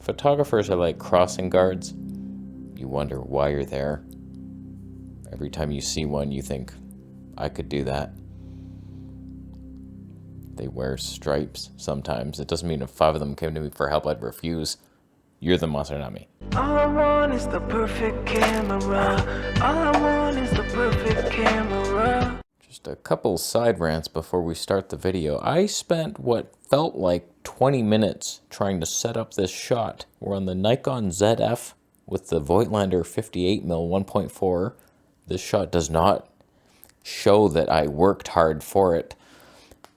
Photographers are like crossing guards. You wonder why you're there. Every time you see one, you think, I could do that. They wear stripes sometimes. It doesn't mean if 5 of them came to me for help, I'd refuse. You're the monster, not me. All I want is the perfect camera. All I want is the perfect camera. Just a couple side rants before we start the video. I spent what felt like 20 minutes trying to set up this shot. We're on the Nikon ZF with the Voigtlander 58mm 1.4. This shot does not show that I worked hard for it.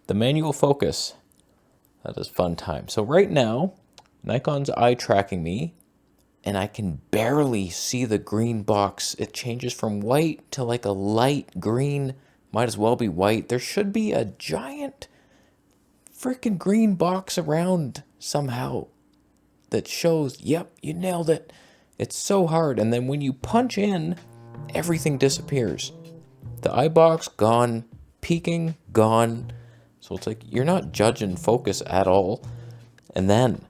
The manual focus, that is fun time. So right now, Nikon's eye tracking me, and I can barely see the green box. It changes from white to like a light green, might as well be white. There should be a giant freaking green box around somehow that shows, yep, you nailed it. It's so hard. And then when you punch in, everything disappears. The eye box, gone. Peaking, gone. So it's like, you're not judging focus at all. And then,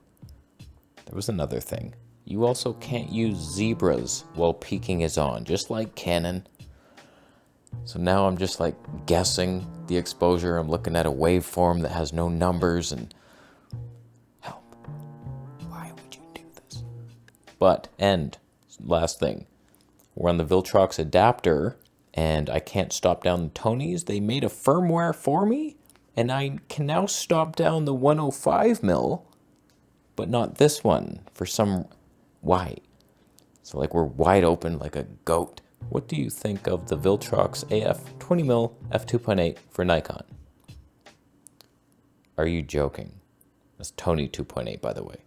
there was another thing. You also can't use zebras while peaking is on, just like Canon. So now I'm just like guessing the exposure. I'm looking at a waveform that has no numbers and help. Why would you do this? But, last thing. We're on the Viltrox adapter and I can't stop down the Tonys. They made a firmware for me and I can now stop down the 105mm, but not this one for some why. So like we're wide open like a goat. What do you think of the Viltrox AF 20mm f2.8 for Nikon? Are you joking? That's Tony 2.8, by the way.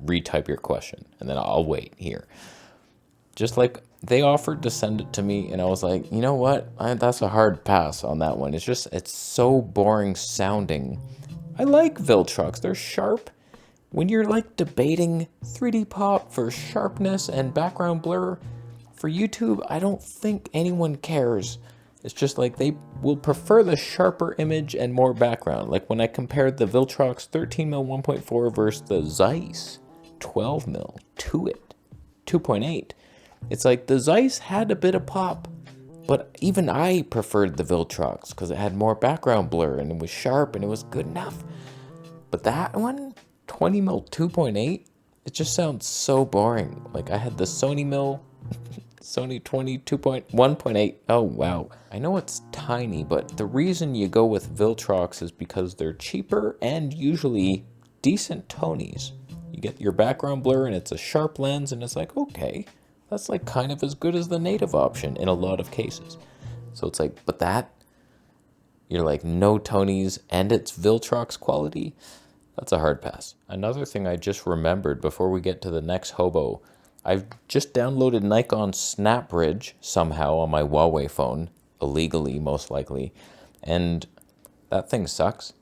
Retype your question and then I'll wait here. Just like they offered to send it to me and I was like, you know what? That's a hard pass on that one. It's so boring sounding. I like Viltrox. They're sharp. When you're like debating 3D pop for sharpness and background blur for YouTube, I don't think anyone cares. It's just like they will prefer the sharper image and more background. Like when I compared the Viltrox 13mm 1.4 versus the Zeiss 12mm to it 2.8. It's like the Zeiss had a bit of pop, but even I preferred the Viltrox because it had more background blur and it was sharp and it was good enough. But that one, 20mm 2.8, it just sounds so boring. Like I had the Sony 1.8. Oh wow. I know it's tiny, but the reason you go with Viltrox is because they're cheaper and usually decent Tonys. You get your background blur and it's a sharp lens and it's like, okay, that's like kind of as good as the native option in a lot of cases. So it's like, but that, you're like no Tonys and it's Viltrox quality. That's a hard pass. Another thing I just remembered before we get to the next hobo, I've just downloaded Nikon SnapBridge somehow on my Huawei phone, illegally most likely, and that thing sucks.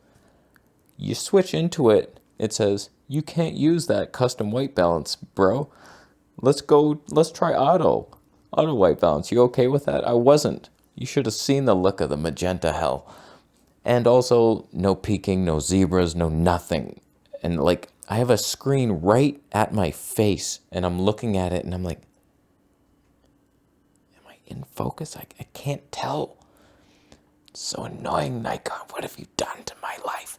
You switch into it, it says, you can't use that custom white balance, bro. Let's try auto white balance. You okay with that? I wasn't. You should have seen the look of the magenta hell. And also, no peaking, no zebras, no nothing. And like, I have a screen right at my face, and I'm looking at it, and I'm like, am I in focus? I can't tell. It's so annoying, Nikon. What have you done to my life?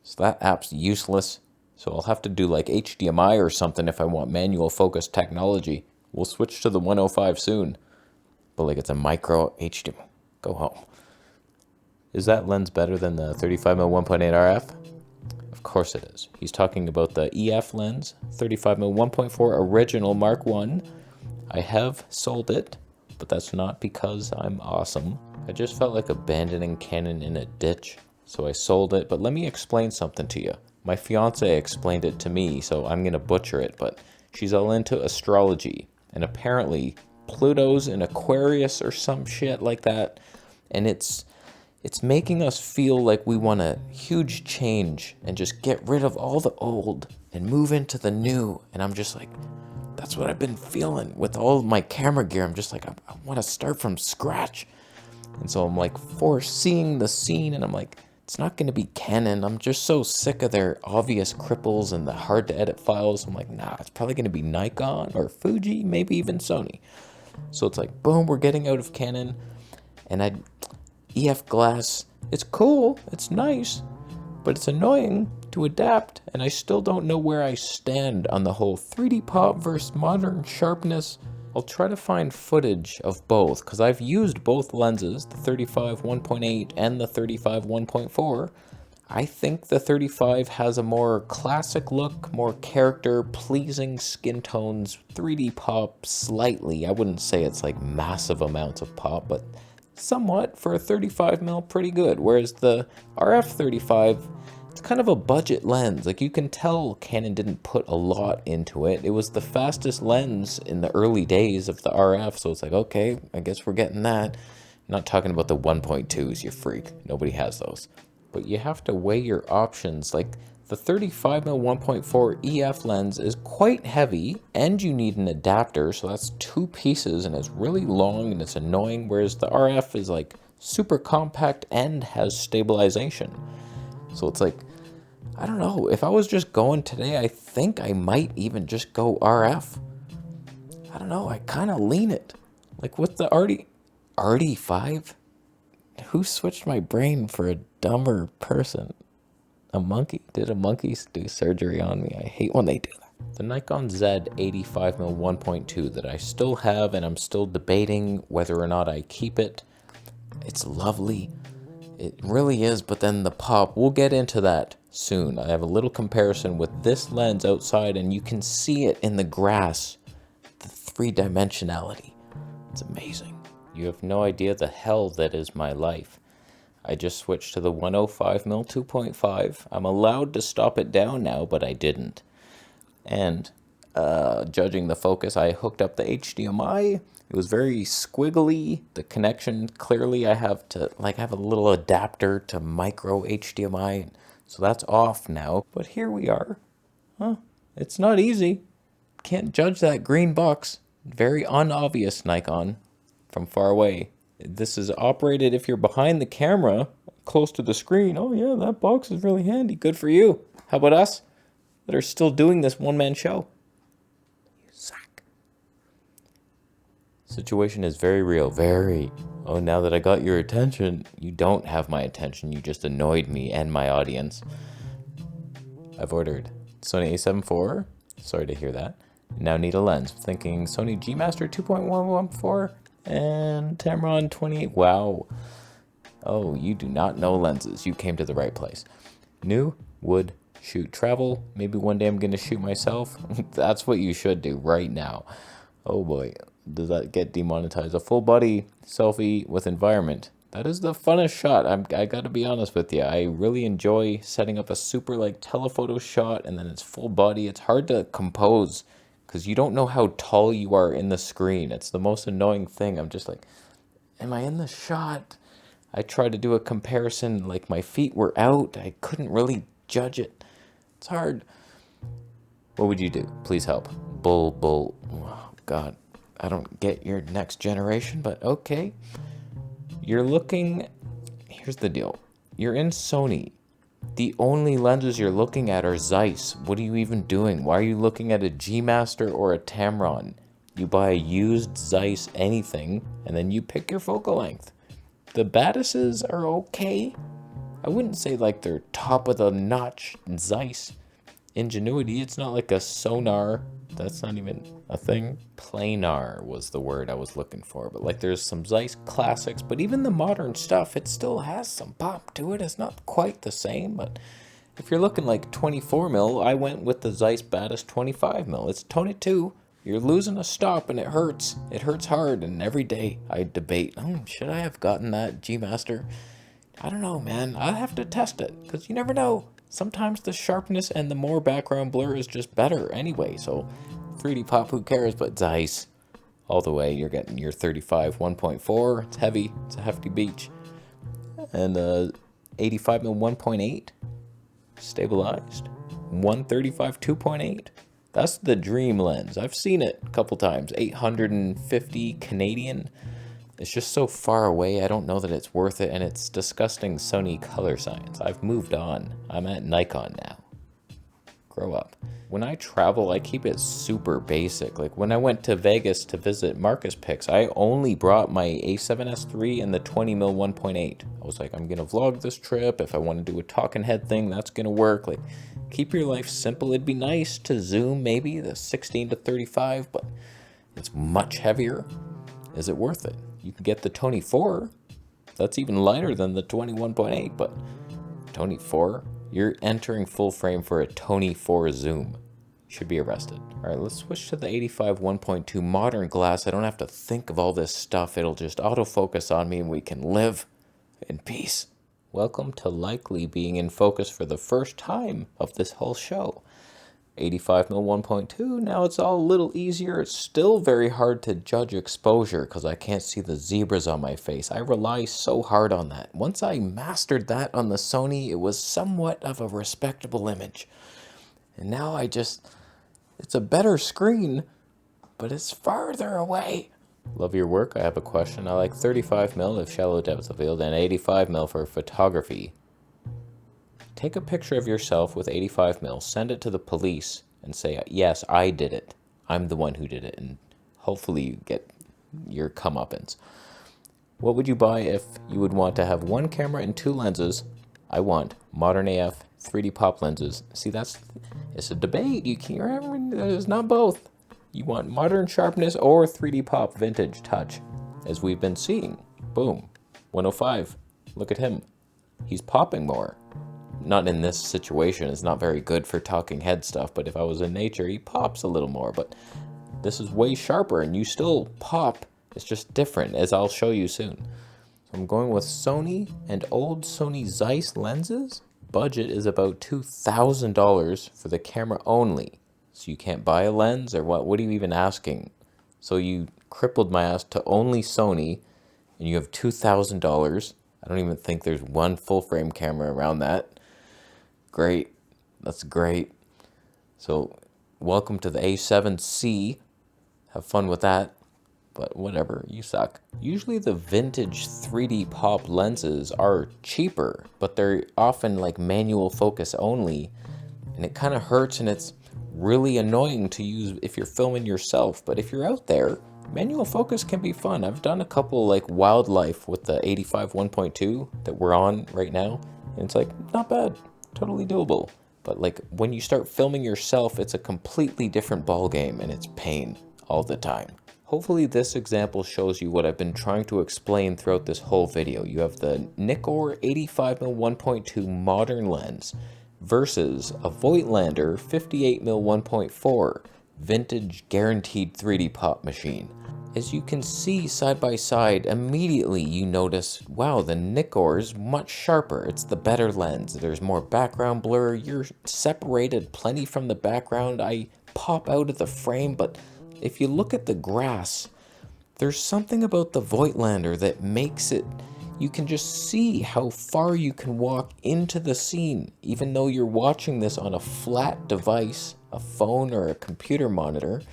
So that app's useless. So I'll have to do like HDMI or something if I want manual focus technology. We'll switch to the 105 soon. But like it's a micro HDMI. Go home. Is that lens better than the 35mm 1.8 RF? Of course it is. He's talking about the EF lens, 35mm 1.4 original Mark 1. I have sold it, but that's not because I'm awesome. I just felt like abandoning Canon in a ditch, so I sold it. But let me explain something to you. My fiance explained it to me, so I'm going to butcher it, but she's all into astrology, and apparently Pluto's in Aquarius or some shit like that, and it's making us feel like we want a huge change and just get rid of all the old and move into the new. And I'm just like, that's what I've been feeling with all of my camera gear. I'm just like, I want to start from scratch. And so I'm like foreseeing the scene and I'm like, It's not going to be Canon. I'm just so sick of their obvious cripples and the hard to edit files. I'm like, nah, it's probably going to be Nikon or Fuji, maybe even Sony. So it's like, boom, we're getting out of Canon. And EF glass, it's cool, it's nice, but it's annoying to adapt. And I still don't know where I stand on the whole 3D pop versus modern sharpness. I'll try to find footage of both, because I've used both lenses, the 35 1.8 and the 35 1.4. I think the 35 has a more classic look, more character-pleasing skin tones, 3D pop slightly. I wouldn't say it's like massive amounts of pop, but somewhat for a 35mm pretty good. Whereas the RF 35, it's kind of a budget lens. Like, you can tell Canon didn't put a lot into it. It was the fastest lens in the early days of the RF, so it's like, okay, I guess we're getting that. I'm not talking about the 1.2s, you freak. Nobody has those. But you have to weigh your options. Like, the 35mm 1.4 EF lens is quite heavy, and you need an adapter, so that's 2 pieces, and it's really long and it's annoying, whereas the RF is like super compact and has stabilization. So it's like, I don't know, if I was just going today, I think I might even just go RF. I don't know, I kind of lean it. Like with the RD5, who switched my brain for a dumber person? A monkey? Did a monkey do surgery on me? I hate when they do that. The Nikon Z 85mm 1.2 that I still have, and I'm still debating whether or not I keep it. It's lovely. It really is, but then the pop, we'll get into that soon. I have a little comparison with this lens outside, and you can see it in the grass. The 3-dimensionality. It's amazing. You have no idea the hell that is my life. I just switched to the 105mm 2.5. I'm allowed to stop it down now, but I didn't. And judging the focus, I hooked up the HDMI. It was very squiggly. The connection, clearly I have a little adapter to micro HDMI. So that's off now. But here we are. Huh? It's not easy. Can't judge that green box. Very unobvious, Nikon, from far away. This is operated if you're behind the camera, close to the screen. Oh yeah, that box is really handy. Good for you. How about us that are still doing this one-man show? You suck. Situation is very real. Very. Oh, now that I got your attention, you don't have my attention. You just annoyed me and my audience. I've ordered Sony a7 IV. Sorry to hear that. Now need a lens. Thinking Sony G Master 2.114 and Tamron 28. Wow. Oh, you do not know lenses. You came to the right place. New would shoot travel. Maybe one day I'm going to shoot myself. That's what you should do right now. Oh boy. Does that get demonetized? A full body selfie with environment. That is the funnest shot. I gotta be honest with you. I really enjoy setting up a super like telephoto shot and then it's full body. It's hard to compose because you don't know how tall you are in the screen. It's the most annoying thing. I'm just like, am I in the shot? I tried to do a comparison, like my feet were out. I couldn't really judge it. It's hard. What would you do? Please help. Bull. Oh, God. I don't get your next generation, but okay. You're looking, here's the deal. You're in Sony. The only lenses you're looking at are Zeiss. What are you even doing? Why are you looking at a G Master or a Tamron? You buy a used Zeiss anything, and then you pick your focal length. The Badises are okay. I wouldn't say like they're top of the notch Zeiss. Ingenuity, it's not like a sonar. That's not even a thing. Planar was the word I was looking for. But like there's some Zeiss classics, but even the modern stuff, it still has some pop to it. It's not quite the same, but if you're looking like 24mm, I went with the Zeiss Batis 25mm. It's 22. You're losing a stop and it hurts. It hurts hard, and every day I debate, should I have gotten that G Master? I don't know, man. I'll have to test it, because you never know. Sometimes the sharpness and the more background blur is just better anyway, so 3D pop, who cares? But Zeiss, all the way. You're getting your 35 1.4. It's heavy. It's a hefty beach. And 85mm 1.8, stabilized. 135 2.8. That's the dream lens. I've seen it a couple times. 850 Canadian. it's just so far away. I don't know that it's worth it, and it's disgusting Sony color science. I've moved on. I'm at Nikon now. Grow up. When I travel, I keep it super basic. Like when I went to Vegas to visit Marcus Picks, I only brought my A7S III and the 20mm 1.8. I was like, I'm gonna vlog this trip. If I want to do a talking head thing, that's gonna work. Like, keep your life simple. It'd be nice to zoom maybe the 16 to 35, but it's much heavier. Is it worth it? You can get the Tony 4. That's even lighter than the 21.8, but Tony 4, you're entering full frame for a Tony 4 zoom. You should be arrested. All right, let's switch to the 85 1.2 modern glass. I don't have to think of all this stuff. It'll just autofocus on me and we can live in peace. Welcome to likely being in focus for the first time of this whole show. 85mm 1.2, now it's all a little easier. It's still very hard to judge exposure because I can't see the zebras on my face. I rely so hard on that. Once I mastered that on the Sony, it was somewhat of a respectable image. And now it's a better screen, but it's farther away. Love your work. I have a question. I like 35mm if shallow depth of field and 85mm for photography. Take a picture of yourself with 85mm, send it to the police, and say, yes, I did it. I'm the one who did it, and hopefully you get your comeuppance. What would you buy if you would want to have one camera and two lenses? I want modern AF 3D pop lenses. See, it's a debate. You can't, there's not both. You want modern sharpness or 3D pop vintage touch, as we've been seeing. Boom, 105. Look at him. He's popping more. Not in this situation, it's not very good for talking head stuff, but if I was in nature, he pops a little more. But this is way sharper, and you still pop. It's just different, as I'll show you soon. So I'm going with Sony and old Sony Zeiss lenses. Budget is about $2,000 for the camera only. So you can't buy a lens, or what? What are you even asking? So you crippled my ass to only Sony, and you have $2,000. I don't even think there's one full frame camera around that. Great. That's great. So, welcome to the A7C. Have fun with that. But whatever, you suck. Usually the vintage 3D pop lenses are cheaper, but they're often like manual focus only. And it kind of hurts, and it's really annoying to use if you're filming yourself. But if you're out there, manual focus can be fun. I've done a couple like wildlife with the 85 1.2 that we're on right now. And it's like, not bad. Totally doable. But like when you start filming yourself, it's a completely different ball game, and it's pain all the time. Hopefully this example shows you what I've been trying to explain throughout this whole video. You have the Nikkor 85mm 1.2 modern lens versus a Voigtlander 58mm 1.4 vintage guaranteed 3D pop machine. As you can see side by side, immediately you notice, wow, the Nikkor is much sharper. It's the better lens. There's more background blur. You're separated plenty from the background. I pop out of the frame, but if you look at the grass, there's something about the Voigtlander that makes it, you can just see how far you can walk into the scene, even though you're watching this on a flat device, a phone or a computer monitor.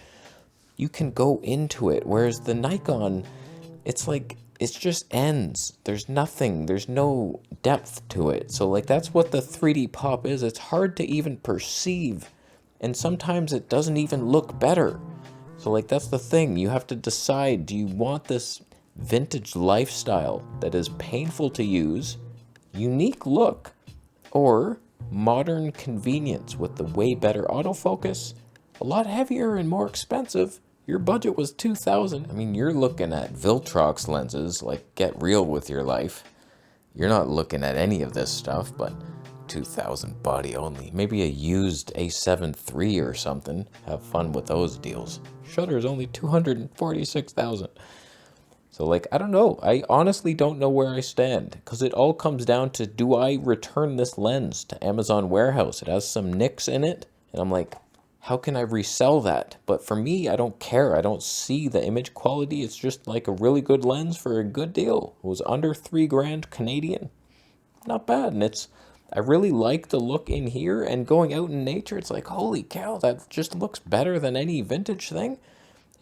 You can go into it, whereas the Nikon, it's like, it just ends. There's nothing, there's no depth to it. So like that's what the 3D pop is. It's hard to even perceive, and sometimes it doesn't even look better. So like that's the thing, you have to decide, do you want this vintage lifestyle that is painful to use, unique look, or modern convenience with the way better autofocus, a lot heavier and more expensive? Your budget was $2,000. I mean, you're looking at Viltrox lenses, like get real with your life. You're not looking at any of this stuff, but $2,000 body only. Maybe a used A7 III or something. Have fun with those deals. Shutter is only $246,000. So like, I don't know. I honestly don't know where I stand, because it all comes down to, do I return this lens to Amazon warehouse? It has some nicks in it, and I'm like, how can I resell that? But for me, I don't care. I don't see the image quality. It's just like a really good lens for a good deal. It was under $3,000 Canadian. Not bad. And I really like the look in here, and going out in nature, it's like, holy cow, that just looks better than any vintage thing.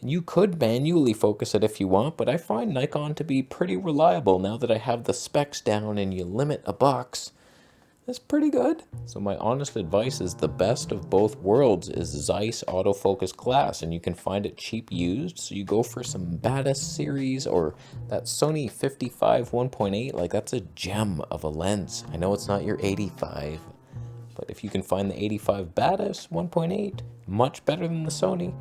And you could manually focus it if you want, but I find Nikon to be pretty reliable now that I have the specs down and you limit a box. That's pretty good. So my honest advice is the best of both worlds is Zeiss autofocus glass, and you can find it cheap used. So you go for some baddest series or that Sony 55 1.8, like that's a gem of a lens. I know it's not your 85, but if you can find the 85 baddest 1.8, much better than the Sony,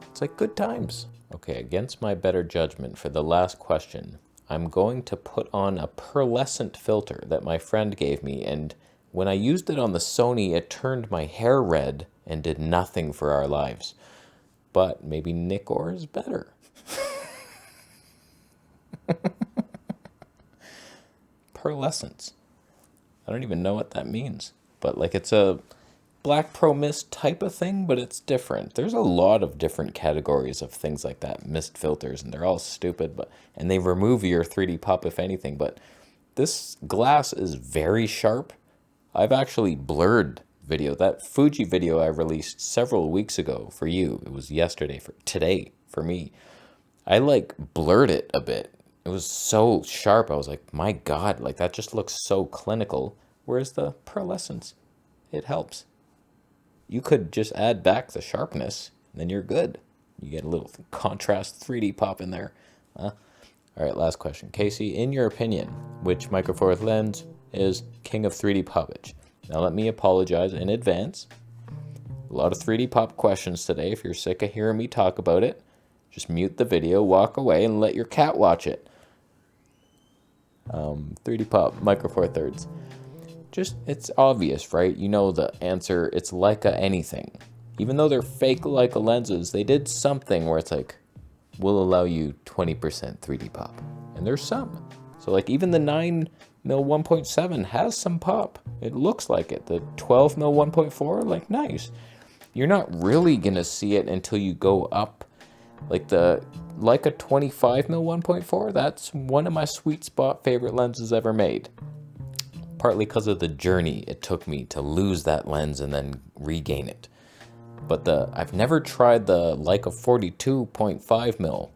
it's like good times. Okay, against my better judgment for the last question, I'm going to put on a pearlescent filter that my friend gave me, and when I used it on the Sony, it turned my hair red and did nothing for our lives. But maybe Nikkor is better. Pearlescence. I don't even know what that means. But like it's a black pro mist type of thing, but it's different. There's a lot of different categories of things like that, mist filters, and they're all stupid, and they remove your 3D pop if anything, but this glass is very sharp. I've actually blurred video. That Fuji video I released several weeks ago for you, it was yesterday, for today for me, I like blurred it a bit. It was so sharp. I was like, my God, like that just looks so clinical. Whereas the pearlescence, it helps. You could just add back the sharpness, and then you're good. You get a little contrast 3D pop in there. All right, last question. Casey, in your opinion, which Micro Four Thirds lens is king of 3D poppage? Now let me apologize in advance. A lot of 3D pop questions today. If you're sick of hearing me talk about it, just mute the video, walk away, and let your cat watch it. 3D pop, Micro Four Thirds. Just, it's obvious, right? You know the answer, it's Leica anything. Even though they're fake Leica lenses, they did something where it's like, we'll allow you 20% 3D pop. And there's some. So like even the 9mm 1.7 has some pop. It looks like it. The 12mm 1.4, like nice. You're not really gonna see it until you go up. Like the Leica 25mm 1.4, that's one of my sweet spot favorite lenses ever made. Partly because of the journey it took me to lose that lens and then regain it. But I've never tried the Leica 42.5mm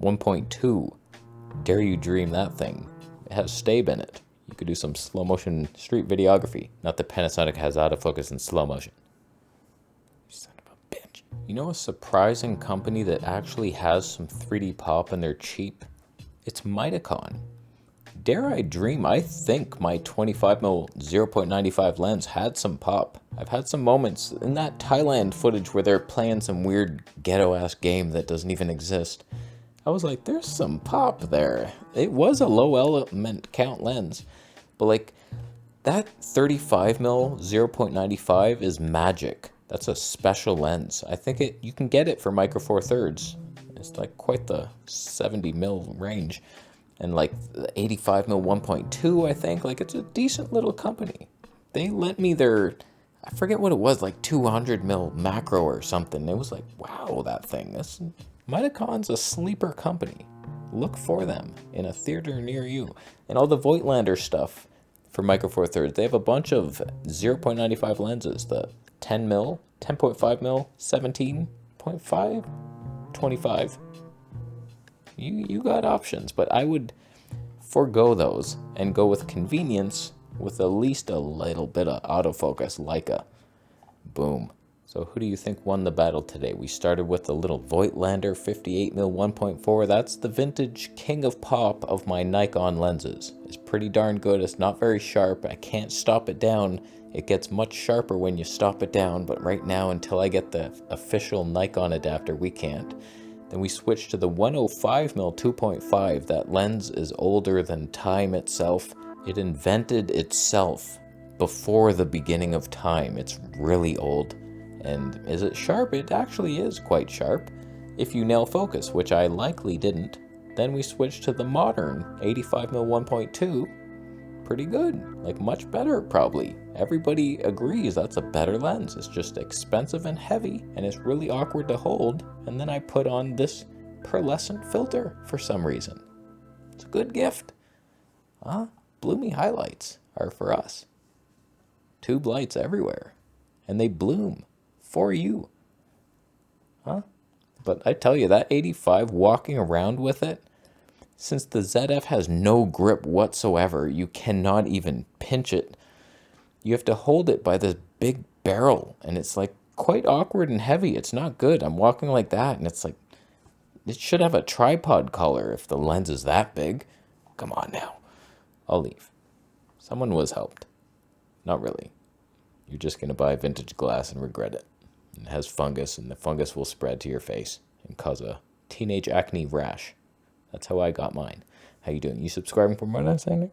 1.2. Dare you dream that thing. It has stave in it. You could do some slow motion street videography. Not that Panasonic has autofocus in slow motion. Son of a bitch. You know a surprising company that actually has some 3D pop and they're cheap? It's Mitacon. Dare I dream, I think my 25mm 0.95 lens had some pop. I've had some moments in that Thailand footage where they're playing some weird ghetto-ass game that doesn't even exist. I was like, there's some pop there. It was a low element count lens, but like that 35mm 0.95 is magic. That's a special lens. I think you can get it for Micro Four Thirds. It's like quite the 70mm range. And like the 85mm 1.2, I think, like it's a decent little company. They lent me their, I forget what it was, like 200mm macro or something. It was like, wow, that thing. Mitacon's a sleeper company. Look for them in a theater near you. And all the Voigtlander stuff for Micro Four Thirds, they have a bunch of 0.95 lenses. The 10mm, 10.5mm, 17.5, 25. You got options, but I would forego those and go with convenience with at least a little bit of autofocus Leica. Boom. So who do you think won the battle today? We started with the little Voigtlander 58mm 1.4. That's the vintage king of pop of my Nikon lenses. It's pretty darn good. It's not very sharp. I can't stop it down. It gets much sharper when you stop it down, but right now, until I get the official Nikon adapter, we can't. Then we switched to the 105mm 2.5. That lens is older than time itself. It invented itself before the beginning of time. It's really old. And is it sharp? It actually is quite sharp if you nail focus, which I likely didn't. Then we switched to the modern 85mm 1.2. Pretty good, like much better probably. Everybody agrees that's a better lens. It's just expensive and heavy, and it's really awkward to hold. And then I put on this pearlescent filter for some reason. It's a good gift. Bloomy highlights are for us. Tube lights everywhere, and they bloom for you. But I tell you, that 85 walking around with it, since the ZF has no grip whatsoever, you cannot even pinch it. You have to hold it by this big barrel, and it's like quite awkward and heavy. It's not good. I'm walking like that, and it's like, it should have a tripod collar if the lens is that big. Come on now. I'll leave. Someone was helped. Not really. You're just going to buy vintage glass and regret it. It has fungus, and the fungus will spread to your face and cause a teenage acne rash. That's how I got mine. How you doing? You subscribing for more? I'm saying?